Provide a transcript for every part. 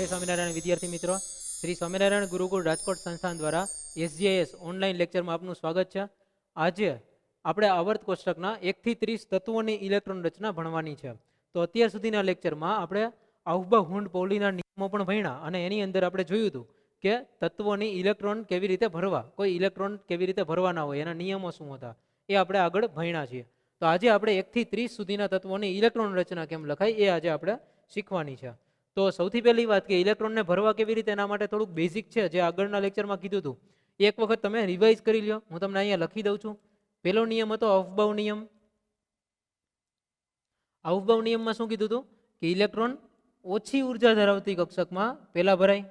જય સ્વામિનારાયણ વિદ્યાર્થી મિત્રો, શ્રી સ્વામિનારાયણ ગુરુકુળ રાજકોટ સંસ્થાન દ્વારા SGIS ઓનલાઈન લેક્ચરમાં આપનું સ્વાગત છે. આજે આપણે આવર્ત કોષ્ટકના 1 થી 30 તત્વોની ઇલેક્ટ્રોન રચના ભણવાની છે. તો અત્યાર સુધીના લેક્ચરમાં આપણે આઉફબાઉ હુન્ડ પૌલીના નિયમો પણ ભણ્યા અને એની અંદર આપણે જોયું હતું કે તત્વોની ઇલેક્ટ્રોન કેવી રીતે ભરવા, કોઈ ઇલેક્ટ્રોન કેવી રીતે ભરવાના હોય, એના નિયમો શું હતા એ આપણે આગળ ભણ્યા છીએ. તો આજે આપણે 1 થી 30 સુધીના તત્વોની ઇલેક્ટ્રોન રચના કેમ લખાય એ આજે આપણે શીખવાની છે. તો સૌથી પહેલી વાત કે ઇલેક્ટ્રોનને ભરવા કેવી રીતે, એના માટે થોડુંક બેઝિક છે જે આગળના લેક્ચરમાં કીધું હતું. એક વખત તમે રિવાઇઝ કરી લ્યો. હું તમને અહીંયા લખી દઉં છું. પહેલો નિયમ હતો આઉફબાઉ નિયમ. આઉફબાઉ નિયમમાં શું કીધું હતું કે ઇલેક્ટ્રોન ઓછી ઉર્જા ધરાવતી કક્ષકમાં પહેલા ભરાય.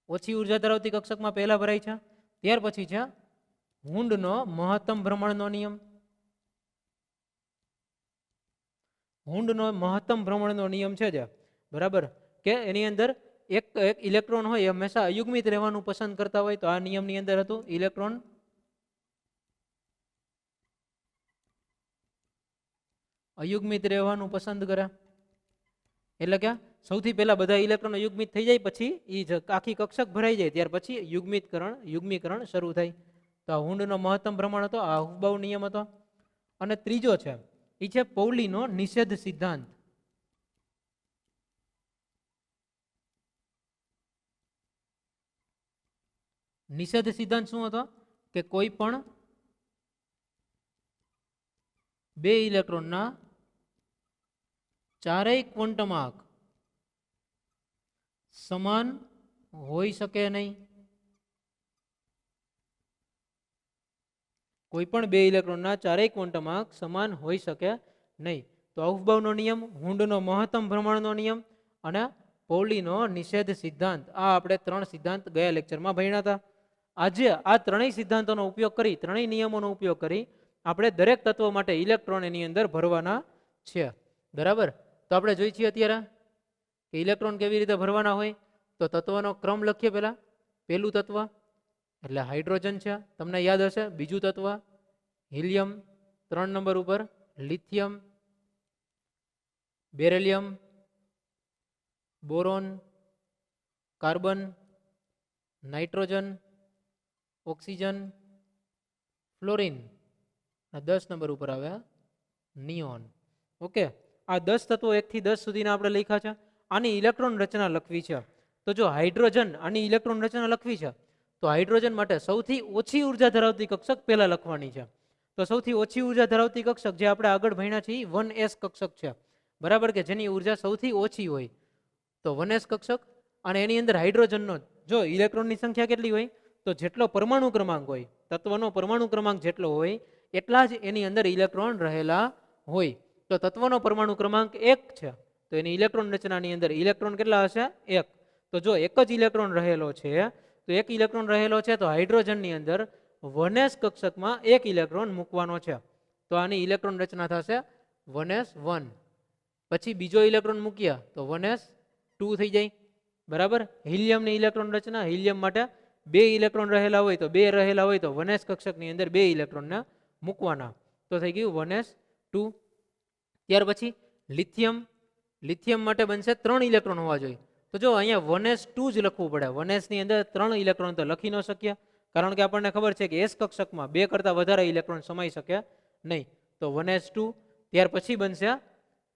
ઓછી ઉર્જા ધરાવતી કક્ષકમાં પહેલા ભરાય છે. ત્યાર પછી છે હુન્ડનો મહત્તમ ભ્રમણનો નિયમ. હુન્ડનો મહત્તમ ભ્રમણનો નિયમ છે જે બરાબર કે એની અંદર એક ઇલેક્ટ્રોન હોય એ હંમેશા અયુગ્મિત રહેવાનું પસંદ કરતા હોય. તો આ નિયમની અંદર હતું ઇલેક્ટ્રોન અયુગ્મિત રહેવાનું પસંદ કરે. એટલે કે સૌથી પહેલા બધા ઇલેક્ટ્રોન યુગ્મિત થઈ જાય, પછી એ આખી કક્ષક ભરાઈ જાય ત્યાર પછી યુગ્મીકરણ શરૂ થાય. તો આ હુન્ડનો મહત્તમ ભ્રમણ હતો, આ આઉફબાઉ નિયમ હતો. અને ત્રીજો છે એ છે પૌલીનો નિષેધ સિદ્ધાંત. નિષેધ સિદ્ધાંત શું હતો કે કોઈ પણ બે ઇલેક્ટ્રોનના ચારેય ક્વોન્ટમાક સમાન હોઈ શકે નહીં. કોઈ પણ બે ઇલેક્ટ્રોનના ચારેય ક્વોન્ટમાક સમાન હોઈ શકે નહીં. તો આઉફબાઉનો નિયમ, હુન્ડનો મહત્તમ ભ્રમણનો નિયમ અને પૌલીનો નિષેધ સિદ્ધાંત, આ આપણે 3 સિદ્ધાંત ગયા લેક્ચરમાં ભણ્યા હતા. આજે આ ત્રણેય સિદ્ધાંતોનો ઉપયોગ કરી, ત્રણેય નિયમોનો ઉપયોગ કરી આપણે દરેક તત્વ માટે ઇલેક્ટ્રોન એની અંદર ભરવાના છે. બરાબર. તો આપણે જોઈ છીએ અત્યારે કે ઇલેક્ટ્રોન કેવી રીતે ભરવાના હોય. તો તત્વનો ક્રમ લખીએ. પહેલા પહેલું તત્વ એટલે હાઇડ્રોજન છે, તમને યાદ હશે. બીજું તત્વ હિલિયમ, 3 નંબર ઉપર lithium, beryllium, boron, carbon, nitrogen, oxygen, fluorine, 10 number ઉપર આવે નિયોન. ઓકે, આ 10 તત્વો 1 થી 10 સુધીના આપણે લખ્યા છે. આની ઇલેક્ટ્રોન રચના લખવી છે. તો જો હાઇડ્રોજન, આની ઇલેક્ટ્રોન રચના લખવી છે તો હાઇડ્રોજન માટે સૌથી ઓછી ઉર્જા ધરાવતી કક્ષક પહેલા લખવાની છે. તો સૌથી ઓછી ઉર્જા ધરાવતી કક્ષક જે આપણે આગળ ભણ્યા છીએ 1s કક્ષક છે. બરાબર, કે જેની ઉર્જા સૌથી ઓછી હોય. તો 1s કક્ષક. અને એની અંદર હાઇડ્રોજનનો જો ઇલેક્ટ્રોનની સંખ્યા કેટલી હોય તો જેટલો પરમાણુ ક્રમાંક હોય, તત્વનો પરમાણુ ક્રમાંક જેટલો હોય એટલા જ એની અંદર ઇલેક્ટ્રોન રહેલા હોય. તો તત્વનો પરમાણુ ક્રમાંક 1 છે તો એની ઇલેક્ટ્રોન રચનાની અંદર ઇલેક્ટ્રોન કેટલા હશે? 1. તો જો એક જ ઇલેક્ટ્રોન રહેલો છે તો એક ઇલેક્ટ્રોન રહેલો છે તો હાઇડ્રોજનની અંદર 1s કક્ષકમાં એક ઇલેક્ટ્રોન મૂકવાનો છે. તો આની ઇલેક્ટ્રોન રચના થશે 1s1. પછી બીજો ઇલેક્ટ્રોન મૂક્યા તો 1s2 થઈ જાય. બરાબર. હિલિયમની ઇલેક્ટ્રોન રચના, હિલિયમ માટે 2 ઇલેક્ટ્રોન રહેલા હોય તો 2 રહેલા હોય તો 1s કક્ષકની અંદર 2 ઇલેક્ટ્રોનને મૂકવાના. તો થઈ ગયું 1s2. ત્યાર પછી લિથિયમ, લિથિયમ માટે બનશે 3 ઇલેક્ટ્રોન હોવા જોઈએ. તો જો અહીંયા 1s2 જ લખવું પડે. 1s ની અંદર 3 ઇલેક્ટ્રોન તો લખી ન શકીએ, કારણ કે આપણને ખબર છે કે s કક્ષકમાં 2 કરતાં વધારે ઇલેક્ટ્રોન સમાઈ શકે નહીં. તો 1s2. ત્યાર પછી બનશે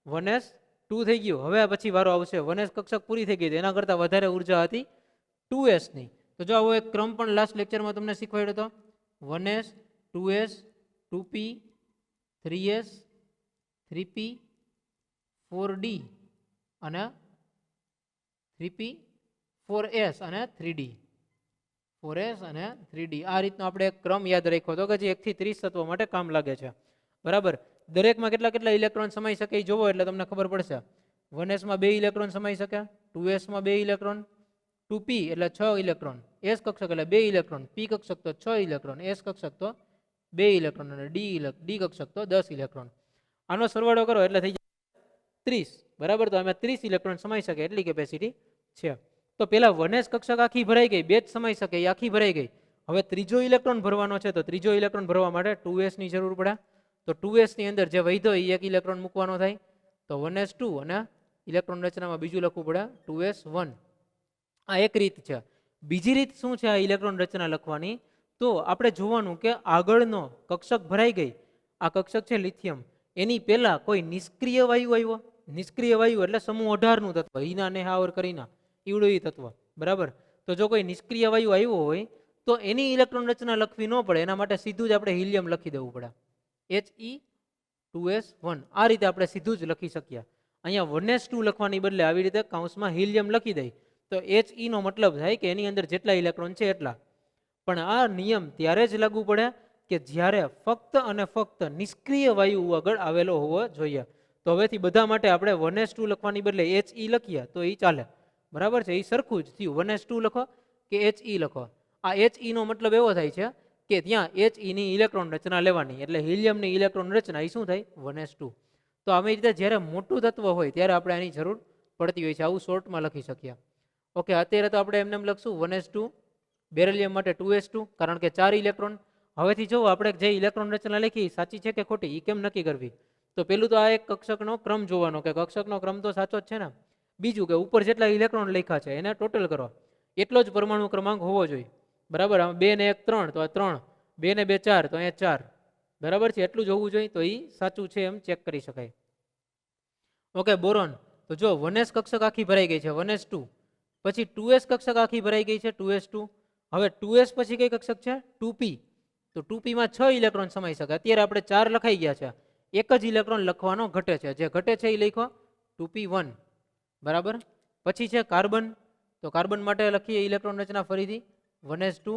1s2 થઈ ગયું. હવે પછી વારો આવશે 1s કક્ષક પૂરી થઈ ગઈ, એના કરતાં વધારે ઉર્જા હતી 2s ની. તો જો આવો એક ક્રમ પણ લાસ્ટ લેક્ચરમાં તમને શીખવાડ્યો હતો. 1s, 2s, 2p, 3s, 3p, 4d અને 3p, 4s અને 3d. 4s અને 3d. આ રીતનો આપણે એક ક્રમ યાદ રાખ્યો હતો કે જે 1 થી 30 તત્વો માટે કામ લાગે છે. બરાબર. દરેકમાં કેટલા કેટલા ઇલેક્ટ્રોન સમાઈ શકે એ જોવો એટલે તમને ખબર પડશે. 1s માં 2 ઇલેક્ટ્રોન સમાઈ શકે, 2s માં 2 ઇલેક્ટ્રોન, 2p એટલે 6 ઇલેક્ટ્રોન, s કક્ષક એટલે 2 ઇલેક્ટ્રોન, p કક્ષક તો 6 ઇલેક્ટ્રોન, s કક્ષક તો 2 ઇલેક્ટ્રોન અને d કક્ષક તો 10 ઇલેક્ટ્રોન. આનો સરવાળો કરો એટલે થઈ જાય 30. બરાબર. તો આમાં 30 ઇલેક્ટ્રોન સમાઈ શકે એટલી કેપેસિટી છે. તો પેલા 1s કક્ષક આખી ભરાઈ ગઈ, 2 જ સમાઈ શકે એ આખી ભરાઈ ગઈ. હવે ત્રીજો ઇલેક્ટ્રોન ભરવાનો છે, તો ત્રીજો ઇલેક્ટ્રોન ભરવા માટે 2s ની જરૂર પડે. તો 2s ની અંદર જે વધ્યો એ એક ઇલેક્ટ્રોન મૂકવાનો થાય, તો 1s2 અને ઇલેક્ટ્રોન રચનામાં બીજું લખવું પડે 2s1. આ એક રીત છે. બીજી રીત શું છે આ ઇલેક્ટ્રોન રચના લખવાની? તો આપણે જોવાનું કે આગળનો કક્ષક ભરાઈ ગઈ, આ કક્ષક છે લિથિયમ, એની પહેલા કોઈ નિષ્ક્રિય વાયુ આવ્યો. નિષ્ક્રિય વાયુ એટલે સમૂહ 18 નું તત્વ, હિના નેહાવર કરીના ઈવડું ઈ તત્વ, બરાબર. તો જો કોઈ નિષ્ક્રિય વાયુ આવ્યો હોય તો એની ઇલેક્ટ્રોન રચના લખવી ન પડે, એના માટે સીધું જ આપણે હિલિયમ લખી દેવું પડે, He2s1. આ રીતે આપણે સીધું જ લખી શકીએ. અહીંયા 1s2 લખવાની બદલે આવી રીતે કૌંસમાં હિલિયમ લખી દઈ તો He નો મતલબ થાય કે એની અંદર જેટલા ઇલેક્ટ્રોન છે એટલા. પણ આ નિયમ ત્યારે જ લાગુ પડે કે જ્યારે ફક્ત અને ફક્ત નિષ્ક્રિય વાયુ આગળ આવેલો હોવો જોઈએ. તો હવેથી બધા માટે આપણે 1s2 લખવાની બદલે He લખીએ તો એ ચાલે, બરાબર છે. એ સરખું જ થયું, 1s2 લખો કે He લખો. આ He નો મતલબ એવો થાય છે કે ત્યાં He ની ઇલેક્ટ્રોન રચના લેવાની, એટલે હિલિયમની ઇલેક્ટ્રોન રચના એ શું થાય? 1s2. તો આવી રીતે જ્યારે મોટું તત્વ હોય ત્યારે આપણે આની જરૂર પડતી હોય છે. આવું શોર્ટમાં લખી શકીએ. ઓકે, અત્યારે તો આપણે એમને લખશું 1s2, બેરિલિયમ માટે 2s2, કારણ કે 4 ઇલેક્ટ્રોન. હવેથી જો આપણે જે ઇલેક્ટ્રોન રચના લખી સાચી છે કે ખોટી એ કેમ નક્કી કરવી? તો પેલું તો આ એક કક્ષકનો ક્રમ જોવાનો કે કક્ષકનો ક્રમ તો સાચો જ છે ને. બીજું કે ઉપર જેટલા ઇલેક્ટ્રોન લખ્યા છે એને ટોટલ કરો, એટલો જ પરમાણુ ક્રમાંક હોવો જોઈએ, બરાબર. 2 ને 1 3, તો આ 3, 2 ને 2 4, તો અહીંયા 4, બરાબર છે. એટલું જ હોવું જોઈએ, તો એ સાચું છે એમ ચેક કરી શકાય. Okay, boron. તો જો 1s કક્ષક આખી ભરાઈ ગઈ છે 1s2, પછી 2s કક્ષક આખી ભરાઈ ગઈ છે 2s2. હવે 2s પછી કઈ કક્ષક છે? 2p. તો 2p માં 6 ઇલેક્ટ્રોન સમાઈ શકે. અત્યારે આપણે 4 લખાઈ ગયા છે, એક જ ઇલેક્ટ્રોન લખવાનો ઘટે છે, જે ઘટે છે એ લખો 2p1, બરાબર. પછી છે કાર્બન. તો કાર્બન માટે લખીએ ઇલેક્ટ્રોન રચના ફરીથી 1s2,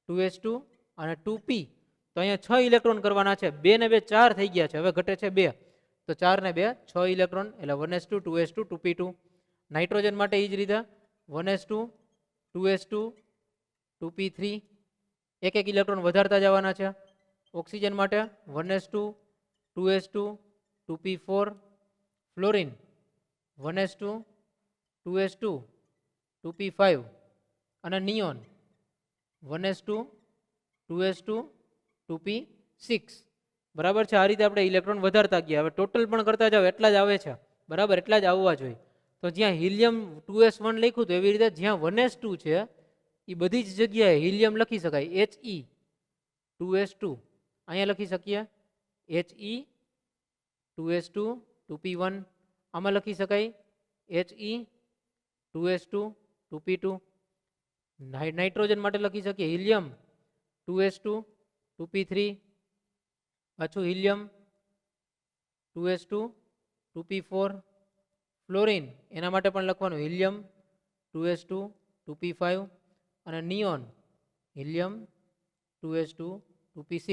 2s2 અને 2p. તો અહીંયા 6 ઇલેક્ટ્રોન કરવાના છે, 2 ને 2 4 થઈ ગયા છે, હવે ઘટે છે 2, તો 4 ને 2 6 ઇલેક્ટ્રોન, એટલે 1s2, 2s2, 2p2. નાઇટ્રોજન માટે એ જ રીતે 1s2, 2s2, 2p3, એક એક ઇલેક્ટ્રોન વધારતા જવાના છે. ઓક્સિજન માટે 1s2, 2s2, 2p4. Fluorine 1s2, 2s2, 2p5. અને નિયોન 1s2, 2s2, 2p6, બરાબર છે. આ રીતે આપણે ઇલેક્ટ્રોન વધારતા ગયા. હવે ટોટલ પણ કરતા જાવ એટલા જ આવે છે, બરાબર, એટલા જ આવવા જોઈએ. તો જ્યાં હિલિયમ 2s1 લખ્યું તો એવી રીતે જ્યાં 1s2 છે એ બધી જ જગ્યાએ હિલિયમ લખી શકાય, He2s2. અહીંયા લખી શકીએ He2s2, 2p1. આમાં લખી શકાય He2s2, 2p2. નાઇટ્રોજન માટે લખી શકીએ હિલિયમ 2s2, 2p3. પાછું હિલિયમ 2s2, 2p4. ફ્લોરિન એના માટે પણ લખવાનું હિલિયમ 2s2, 2p5. અને neon helium 2s2, 2p6.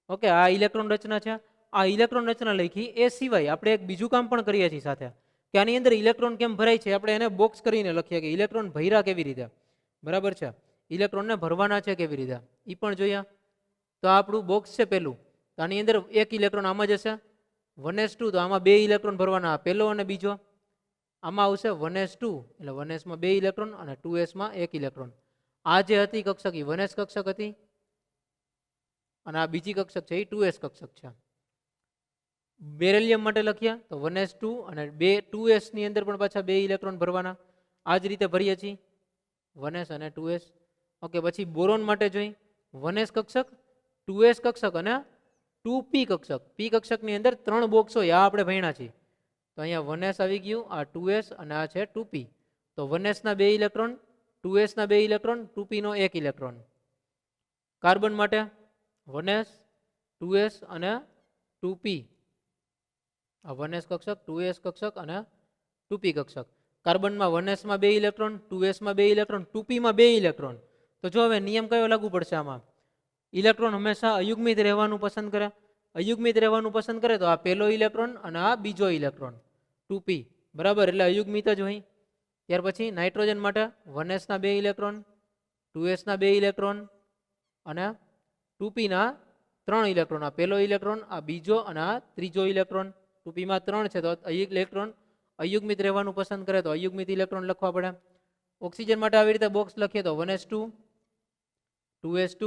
Okay, આ ઇલેક્ટ્રોન રચના છે. આ ઇલેક્ટ્રોન રચના લખી એ સિવાય આપણે એક બીજું કામ પણ કરીએ છીએ સાથે, કે આની અંદર ઇલેક્ટ્રોન કેમ ભરાય છે આપણે એને બોક્સ કરીને લખીએ કે ઇલેક્ટ્રોન ભર્યા કેવી રીતે, બરાબર છે. ઇલેક્ટ્રોનને ભરવાના છે કેવી રીતે એ પણ જોઈએ. તો આ આપણું બોક્સ છે પેલું, તો આની અંદર એક ઇલેક્ટ્રોન આમાં જશે 1s2, તો આમાં 2 ઇલેક્ટ્રોન ભરવાના, પહેલો અને બીજો. આમાં આવશે 1s2, એટલે 1s માં 2 ઇલેક્ટ્રોન અને 2s માં 1 ઇલેક્ટ્રોન. આ જે હતી કક્ષક એ 1s કક્ષક હતી, અને આ બીજી કક્ષક છે એ 2s કક્ષક છે. બેરિલિયમ માટે લખ્યા તો 1s2 અને 2s ની અંદર પણ પાછા 2 ઇલેક્ટ્રોન ભરવાના. આ જ રીતે ભરીએ છીએ 1s અને 2s. ઓકે, પછી બોરોન માટે જોઈ 1s કક્ષક, 2s કક્ષક અને 2p કક્ષક. p કક્ષકની અંદર 3 બોક્સ હોય, આ આપણે ભણ્યા છીએ. તો અહીંયા 1s આવી ગયું, આ 2s અને આ છે 2p. તો 1s ના 2 ઇલેક્ટ્રોન, 2s ના 2 ઇલેક્ટ્રોન, 2p નો 1 ઇલેક્ટ્રોન. કાર્બન માટે 1s, 2s અને 2p. આ 1s કક્ષક, 2s કક્ષક અને 2p કક્ષક. કાર્બનમાં 1s માં 2 ઇલેક્ટ્રોન, 2s માં 2 ઇલેક્ટ્રોન, 2p માં 2 ઇલેક્ટ્રોન. તો જો હવે નિયમ કયો લાગુ પડશે આમાં? ઇલેક્ટ્રોન હંમેશા અયુગ્મિત રહેવાનું પસંદ કરે. અયુગ્મિત રહેવાનું પસંદ કરે તો આ પહેલો ઇલેક્ટ્રોન અને આ બીજો ઇલેક્ટ્રોન 2p, બરાબર, એટલે અયુગ્મિત જ હોય. ત્યાર પછી નાઇટ્રોજન માટે 1s ના 2 ઇલેક્ટ્રોન, 2s ના 2 ઇલેક્ટ્રોન અને 2p ના 3 ઇલેક્ટ્રોન. આ પહેલો ઇલેક્ટ્રોન, આ બીજો અને આ ત્રીજો ઇલેક્ટ્રોન. 2p માં 3 છે તો ઇલેક્ટ્રોન અયુગ્મિત રહેવાનું પસંદ કરે તો અયુગ્મિત ઇલેક્ટ્રોન લખવા પડે. ઓક્સિજન માટે આવી રીતે બોક્સ લખીએ તો 1s2, 2s2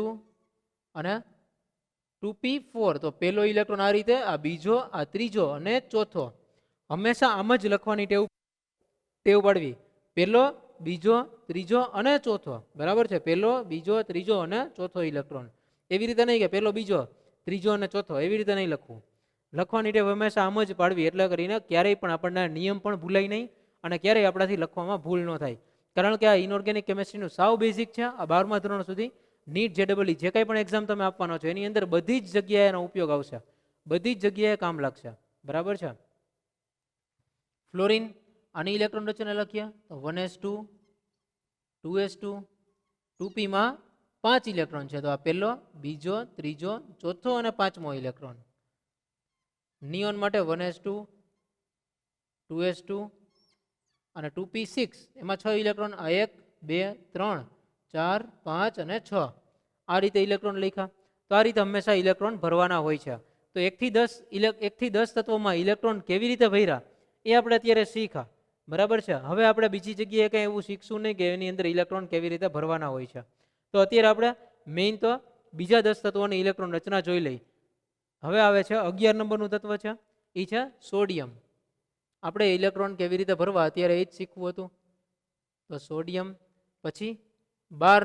અને 2p4. તો પહેલો ઇલેક્ટ્રોન આ રીતે, આ બીજો, આ ત્રીજો અને ચોથો. હંમેશા આમ જ લખવાની ટેવ પાડવી. પહેલો, બીજો, ત્રીજો અને ચોથો. બરાબર છે? પહેલો, બીજો, ત્રીજો અને ચોથો ઇલેક્ટ્રોન. એવી રીતે નહીં કે પહેલો, બીજો, ત્રીજો અને ચોથો, એવી રીતે નહીં લખવું. લખવાની ટેવ હંમેશા આમ જ પાડવી, એટલે કરીને ક્યારેય પણ આપણને નિયમ પણ ભૂલાય નહીં અને ક્યારેય આપણાથી લખવામાં ભૂલ ન થાય. કારણ કે આ ઇનઓર્ગેનિક કેમેસ્ટ્રીનું સાવ બેઝિક છે. આ 12મા ધોરણ સુધી નીટ, જેડબલઈ જે કંઈ પણ એક્ઝામ તમે આપવાનો છો એની અંદર બધી જ જગ્યાએ એનો ઉપયોગ આવશે, બધી જ જગ્યાએ કામ લાગશે. બરાબર છે? ફ્લોરિન, આની ઇલેક્ટ્રોન રચના લખીએ તો 1s2 2s2 2pમાં 5 ઇલેક્ટ્રોન છે. તો આ પહેલો, બીજો, ત્રીજો, ચોથો અને પાંચમો ઇલેક્ટ્રોન. નિયોન માટે 1s2 2s2 અને 2p6, એમાં 6 ઇલેક્ટ્રોન. આ 1 2 3 4 5 અને 6, આ રીતે ઇલેક્ટ્રોન લખ્યા. તો આ રીતે હંમેશા ઇલેક્ટ્રોન ભરવાના હોય છે. તો 1 થી 10 તત્વોમાં ઇલેક્ટ્રોન કેવી રીતે ભર્યા એ આપણે અત્યારે શીખ્યા. બરાબર છે? હવે આપણે બીજી જગ્યાએ કંઈ એવું શીખશું નહીં કે એની અંદર ઇલેક્ટ્રોન કેવી રીતે ભરવાના હોય છે. તો અત્યારે આપણે મેઇન તો બીજા 10 તત્વોની ઇલેક્ટ્રોન રચના જોઈ લઈ. હવે આવે છે 11 નંબરનું તત્વ છે, એ છે સોડિયમ. આપણે ઇલેક્ટ્રોન કેવી રીતે ભરવા અત્યારે એ જ શીખવું હતું. તો સોડિયમ. પછી 12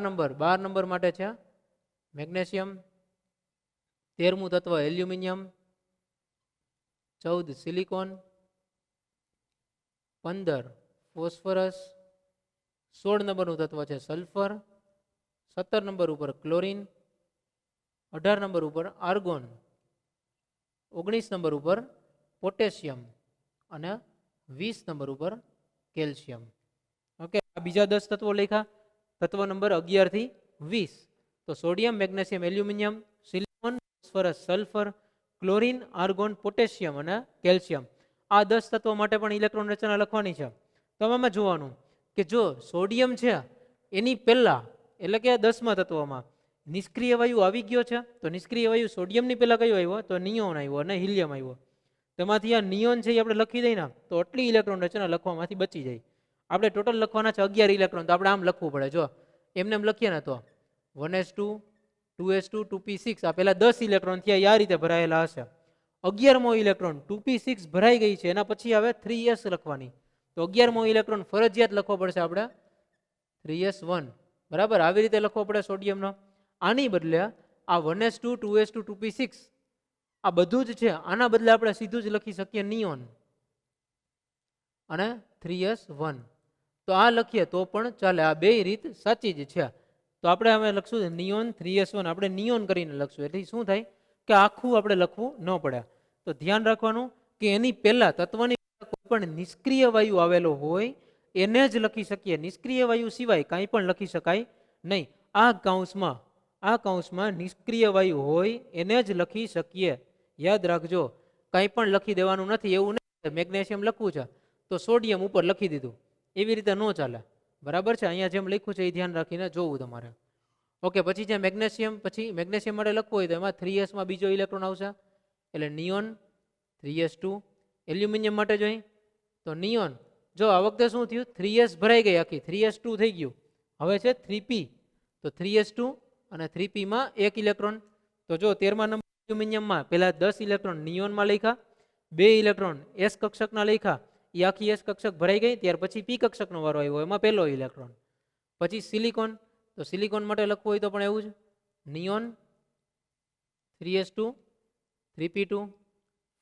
નંબર માટે છે મેગ્નેશિયમ. 13મું તત્વ એલ્યુમિનિયમ. 14 સિલિકોન. 15 ફોસ્ફરસ. 16 નંબરનું તત્વ છે સલ્ફર. 17 નંબર ઉપર ક્લોરિન. 18 નંબર ઉપર આર્ગોન. 19 નંબર ઉપર પોટેશિયમ અને 20 નંબર ઉપર કેલ્શિયમ. ઓકે, આ બીજા 10 તત્વો લખ્યા, તત્વ નંબર 11 થી 20. તો sodium, magnesium, aluminium, silicon, phosphorus, sulphur, chlorine, argon, potassium અને કેલ્શિયમ. આ 10 તત્વો માટે પણ ઇલેક્ટ્રોન રચના લખવાની છે. તો આમાં જોવાનું કે જો સોડિયમ છે એની પહેલા, એટલે કે 10મા તત્વમાં નિષ્ક્રિય વાયુ આવી ગયો છે, તો નિષ્ક્રિય વાયુ સોડિયમની પહેલા કયો આવ્યો? તો નિયોન આવ્યો અને હિલિયમ આવ્યો. તેમાંથી આ નિયોન છે એ આપણે લખી દઈએ ને તો આટલી ઇલેક્ટ્રોન રચના લખવામાંથી બચી જાય. આપણે ટોટલ લખવાના છે 11 ઇલેક્ટ્રોન, તો આપણે આમ લખવું પડે. જો એમને એમ લખીએ ને તો 1s2 2s2 2p6, આ પહેલા 10 ઇલેક્ટ્રોન થયા, આ રીતે ભરાયેલા હશે. 11મો ઇલેક્ટ્રોન 2p6 ભરાઈ ગઈ છે, એના પછી હવે 3s લખવાની. તો 11મો ઇલેક્ટ્રોન ફરજિયાત લખવો પડશે આપણે 3s1. બરાબર? આવી રીતે લખવો પડે સોડિયમનો. આની બદલે આ 1s2 2s2 2p6 આ બધું જ છે, આના બદલે આપણે સીધું જ લખી શકીએ નિયોન અને 3s1. તો આ લખીએ તો પણ ચાલે, આ બે રીત સાચી જ છે. તો આપણે હવે લખશું નિયોન 3s1, આપણે નિયોન કરીને લખશું. એટલે શું થાય કે આખું આપણે લખવું ન પડે. તો ધ્યાન રાખવાનું કે એની પહેલા તત્વની કોઈ પણ નિષ્ક્રિય વાયુ આવેલો હોય એને જ લખી શકીએ. નિષ્ક્રિય વાયુ સિવાય કાંઈ પણ લખી શકાય નહીં. આ કૌંસમાં નિષ્ક્રિય વાયુ હોય એને જ લખી શકીએ. યાદ રાખજો, કાંઈ પણ લખી દેવાનું નથી. એવું નહીં મેગ્નેશિયમ લખવું છે તો સોડિયમ ઉપર લખી દીધું, એવી રીતે ન ચાલે. બરાબર છે? અહીંયા જેમ લખ્યું છે એ ધ્યાન રાખીને જોવું તમારે. ઓકે, પછી છે મેગ્નેશિયમ. પછી મેગ્નેશિયમ માટે લખવું હોય તો એમાં 3sમાં બીજો ઇલેક્ટ્રોન આવશે, એટલે નિયોન 3s2. એલ્યુમિનિયમ માટે જોઈ તો નિયોન. જો આ વખતે શું થયું, 3s ભરાઈ ગઈ આખી, 3s2 થઈ ગયું. હવે છે 3p, તો 3s2 અને 3pમાં 1 ઇલેક્ટ્રોન. તો જો 13મા નંબર એલ્યુમિનિયમમાં પહેલા 10 ઇલેક્ટ્રોન નિયોનમાં લખ્યા, 2 ઇલેક્ટ્રોન s કક્ષકના લખ્યા, એ આખી s કક્ષક ભરાઈ ગઈ. ત્યાર પછી p કક્ષકનો વારો આવ્યો, એમાં પહેલો ઇલેક્ટ્રોન. પછી સિલિકોન. તો સિલિકોન માટે લખવું હોય તો પણ એવું જ, neon 3s2 3p2.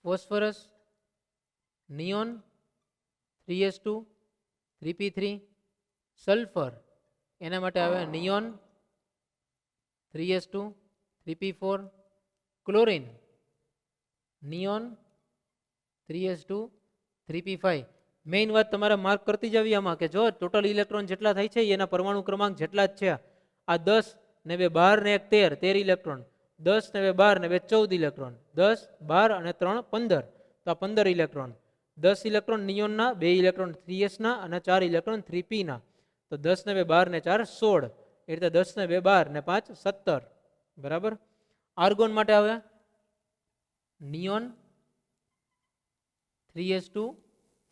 Phosphorus neon 3s2 3p3. Sulphur એના માટે આવે neon 3s2 3p4. Chlorine neon 3s2 3p5. Main વાત તમારે માર્ક કરતી જવી આમાં કે જો ટોટલ ઇલેક્ટ્રોન જેટલા થાય છે એના પરમાણુ ક્રમાંક જેટલા જ છે. આ 10 ને 2 12 ને 1 13 ઇલેક્ટ્રોન, 10 ને 2 12 ને 2 14 ઇલેક્ટ્રોન, 10 12 અને 3 15, તો આ 15 ઇલેક્ટ્રોન. 10 ઇલેક્ટ્રોન નિયોનના, 2 ઇલેક્ટ્રોન 3sના અને 4 ઇલેક્ટ્રોન 3pના. તો 10 ને 2 12 ને 4 16, એ રીતે 10 ને 2 12 ને 5 17. બરાબર? આર્ગોન માટે આવે નિયોન 3s2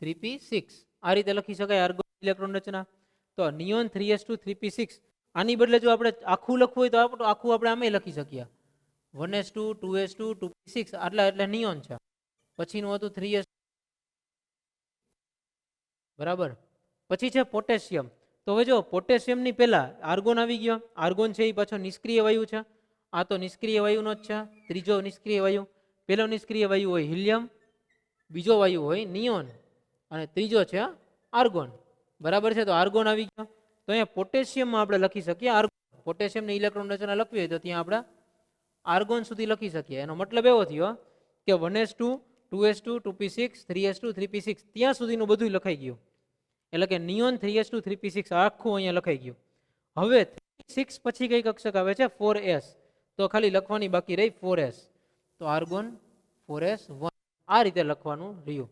3p6, આ રીતે લખી શકાય આર્ગોન ઇલેક્ટ્રોન રચના. તો નિયોન 3s2 3p6 આની બદલે જો આપણે આખું લખવું હોય તો આખું આપણે આમે લખી શકીએ 1s2 2s2 2p6 આટલા એટલે નિયોન છે. પછીનું હતું 3s, બરાબર. પછી છે પોટેશિયમ. તો હવે જો પોટેશિયમની પહેલા આર્ગોન આવી ગયો. આર્ગોન છે એ પાછો નિષ્ક્રિય વાયુ છે. આ તો નિષ્ક્રિય વાયુનો જ છે. ત્રીજો નિષ્ક્રિય વાયુ. પહેલો નિષ્ક્રિય વાયુ હોય હિલિયમ, બીજો વાયુ હોય નિયોન અને ત્રીજો છે આર્ગોન. બરાબર છે. તો આર્ગોન આવી ગયો. તો અહીંયા પોટેશિયમમાં આપણે લખી શકીએ આર્ગોન. પોટેશિયમની ઇલેક્ટ્રોન રચના લખવી હોય તો ત્યાં આપણે આર્ગોન સુધી લખી શકીએ. એનો મતલબ એવો થયો કે 1s2 2s2 2p6 3s2 3p6 ત્યાં સુધીનું બધું લખાઈ ગયું. એટલે કે નિયોન 3s2 3p6 આખું અહીંયા લખાઈ ગયું. હવે 6 પછી કઈ કક્ષક આવે છે 4s. તો ખાલી લખવાની બાકી રહી 4s. તો આર્ગોન 4s1 આ રીતે લખવાનું રહ્યું.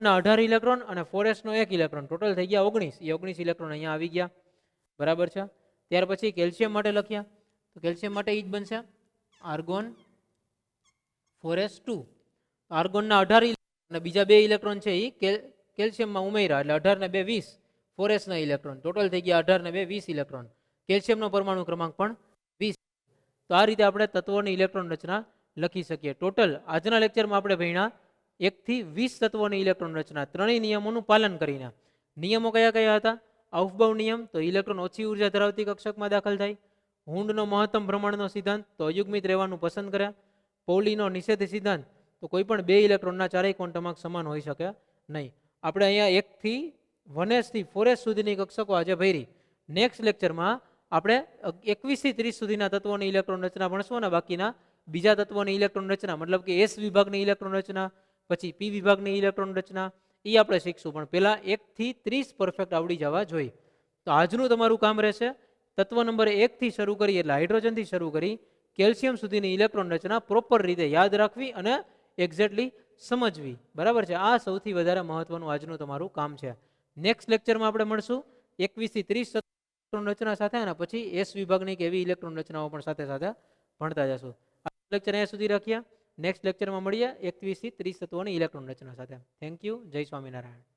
18 ઇલેક્ટ્રોન અને 4s નો 1 ઇલેક્ટ્રોન ટોટલ થઈ ગયા 19. એ 19 ઇલેક્ટ્રોન અહીંયા આવી ગયા. બરાબર છે. ત્યાર પછી કેલ્શિયમ માટે લખ્યા. તો કેલ્શિયમ માટે એ જ બનશે આર્ગોન 4s2. આર્ગોનના 18 અને બીજા 2 ઇલેક્ટ્રોન છે એ કેલ્શિયમમાં ઉમેર્યા એટલે 18 ને 2 20. 4s ના ઇલેક્ટ્રોન ટોટલ થઈ ગયા 18 ને 2 20 ઇલેક્ટ્રોન. કેલ્શિયમનો પરમાણુ ક્રમાંક પણ 20. તો આ રીતે આપણે તત્વોની ઇલેક્ટ્રોન રચના લખી શકીએ. ટોટલ આજના લેક્ચરમાં આપણે ભણ્યા 1 થી 20 તત્વોની ઇલેક્ટ્રોન રચના ત્રણેય નિયમોનું પાલન કરીને. નિયમો કયા કયા હતા? આઉફબાઉ નિયમ, તો ઇલેક્ટ્રોન ઓછી ઉર્જા ધરાવતી કક્ષકમાં દાખલ થાય. હુન્ડનો મહત્તમ ભ્રમણનો સિદ્ધાંત, તો અયુગ્મિત રહેવાનું પસંદ કર્યા. પૌલીનો નિષેધ સિદ્ધાંત, તો કોઈ પણ 2 ઇલેક્ટ્રોનના ચારેય ક્વોન્ટમ સમાન હોઈ શકે નહીં. આપણે અહીંયા 1 થી 1s થી 4s સુધીની કક્ષકો આજે ભરી. નેક્સ્ટ લેક્ચરમાં આપણે 21 થી 30 સુધીના તત્વોની ઇલેક્ટ્રોન રચના ભણશું અને બાકીના બીજા તત્વોની ઇલેક્ટ્રોન રચના મતલબ કે S વિભાગની ઇલેક્ટ્રોન રચના, પછી P વિભાગની ઇલેક્ટ્રોન રચના એ આપણે શીખશું. પણ પહેલા 1 થી 30 પરફેક્ટ આવડી જવા જોઈએ. તો આજનું તમારું કામ રહેશે તત્વ નંબર 1 થી શરૂ કરી એટલે હાઇડ્રોજનથી શરૂ કરી કેલ્શિયમ સુધીની ઇલેક્ટ્રોન રચના પ્રોપર રીતે યાદ રાખવી અને એક્ઝેક્ટલી સમજવી. બરાબર છે. આ સૌથી વધારે મહત્વનું આજનું તમારું કામ છે. નેક્સ્ટ લેક્ચરમાં આપણે મળશું 21 થી 30 ઇલેક્ટ્રોન રચના સાથે અને પછી S વિભાગની કે એવી ઇલેક્ટ્રોન રચનાઓ પણ સાથે સાથે ભણતા જશું. આ લેક્ચર અહીંયા સુધી રાખીએ. નેક્સ્ટ લેક્ચરમાં મળીએ 21 થી 30 તત્વોની ઇલેક્ટ્રોન રચના સાથે. Thank you. જય સ્વામિનારાયણ.